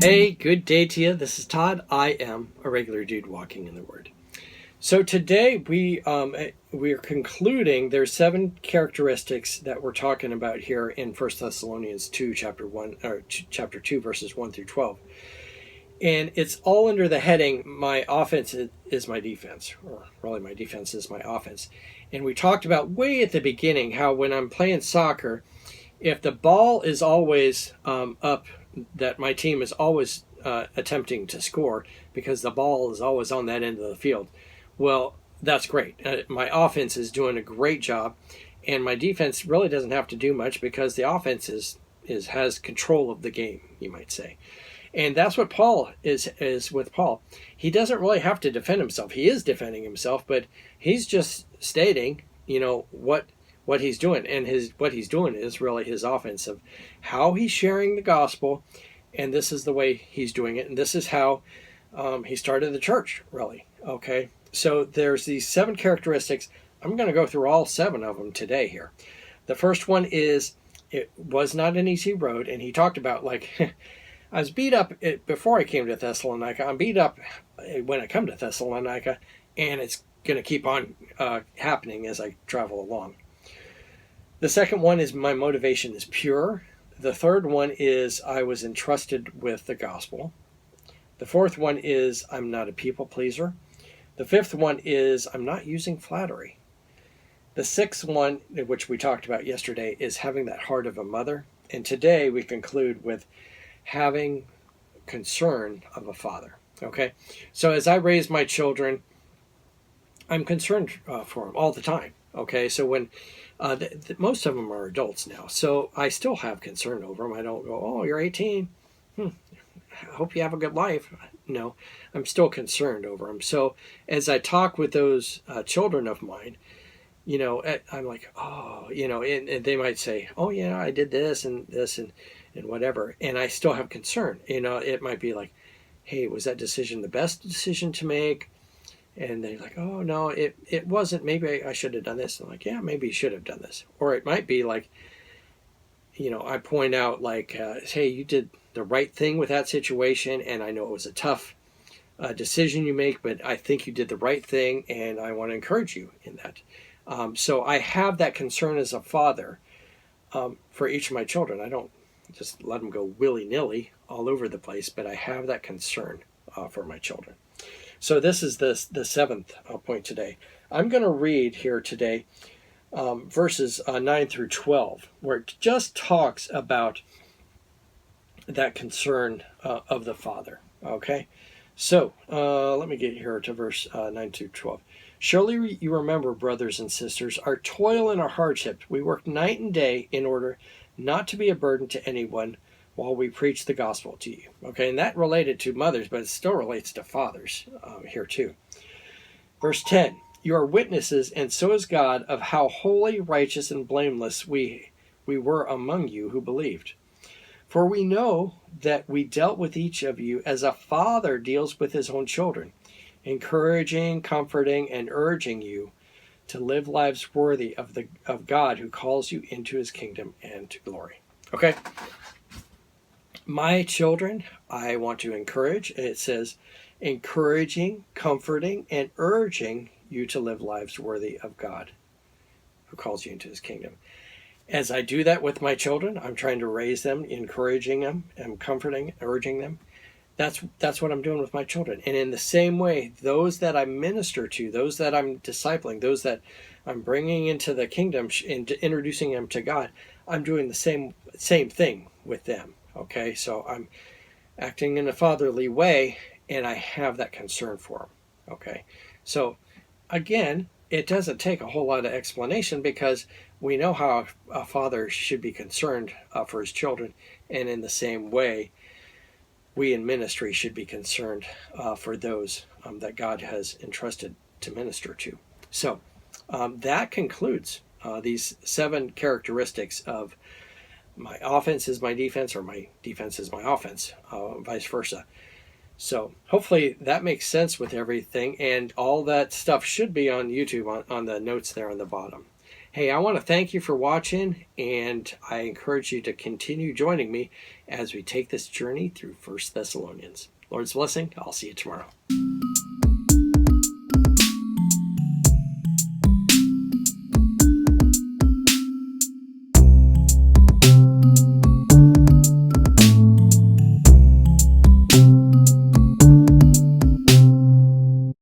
Hey, good day to you. This is Todd. I am a regular dude walking in the Word. So today we are concluding. There's 7 characteristics that we're talking about here in 1 Thessalonians 2, chapter 2, verses 1 through 12, and it's all under the heading "My offense is my defense," or really, my defense is my offense. And we talked about way at the beginning how when I'm playing soccer, if the ball is always up, that my team is always attempting to score because the ball is always on that end of the field. Well, that's great. My offense is doing a great job, and my defense really doesn't have to do much because the offense has control of the game, you might say. And that's what Paul is with Paul. He doesn't really have to defend himself. He is defending himself, but he's just stating, what he's doing, and what he's doing is really his offense of how he's sharing the gospel, and this is the way he's doing it, and this is how he started the church, really. Okay, so there's these 7 characteristics. I'm going to go through all 7 of them today here. The first one is, it was not an easy road, and he talked about, like, I was beat up before I came to Thessalonica. I'm beat up when I come to Thessalonica, and it's going to keep on happening as I travel along. The second one is my motivation is pure. The third one is I was entrusted with the gospel. The fourth one is I'm not a people pleaser. The fifth one is I'm not using flattery. The sixth one, which we talked about yesterday, is having that heart of a mother. And today we conclude with having concern of a father. Okay, so as I raise my children, I'm concerned for them all the time. Okay, so when most of them are adults now, so I still have concern over them. I don't go, "Oh, you're 18. I hope you have a good life." No, I'm still concerned over them. So as I talk with those children of mine, I'm like, "Oh," and they might say, "Oh, yeah, I did this and whatever," and I still have concern. It might be like, "Hey, was that decision the best decision to make?" And they're like, "Oh, no, it wasn't. Maybe I should have done this." And I'm like, "Yeah, maybe you should have done this." Or it might be like, I point out like, "Hey, you did the right thing with that situation. And I know it was a tough decision you make, but I think you did the right thing. And I want to encourage you in that." So I have that concern as a father for each of my children. I don't just let them go willy-nilly all over the place, but I have that concern for my children. So this is the 7th point today. I'm going to read here today verses 9 through 12, where it just talks about that concern of the father. Okay, so let me get here to verse 9 through 12. "Surely you remember, brothers and sisters, our toil and our hardship. We worked night and day in order not to be a burden to anyone while we preach the gospel to you." Okay, and that related to mothers, but it still relates to fathers here too. Verse 10, "You are witnesses, and so is God, of how holy, righteous, and blameless we were among you who believed. For we know that we dealt with each of you as a father deals with his own children, encouraging, comforting, and urging you to live lives worthy of God who calls you into his kingdom and to glory." Okay. My children, I want to encourage. It says, encouraging, comforting, and urging you to live lives worthy of God who calls you into his kingdom. As I do that with my children, I'm trying to raise them, encouraging them, and comforting, urging them. That's what I'm doing with my children. And in the same way, those that I minister to, those that I'm discipling, those that I'm bringing into the kingdom, into introducing them to God, I'm doing the same thing with them. Okay, so I'm acting in a fatherly way, and I have that concern for them. Okay, so again, it doesn't take a whole lot of explanation because we know how a father should be concerned for his children, and in the same way, we in ministry should be concerned for those that God has entrusted to minister to. So that concludes these 7 characteristics of my offense is my defense, or my defense is my offense, vice versa. So hopefully that makes sense with everything, and all that stuff should be on YouTube on the notes there on the bottom. Hey, I want to thank you for watching, and I encourage you to continue joining me as we take this journey through 1 Thessalonians. Lord's blessing. I'll see you tomorrow.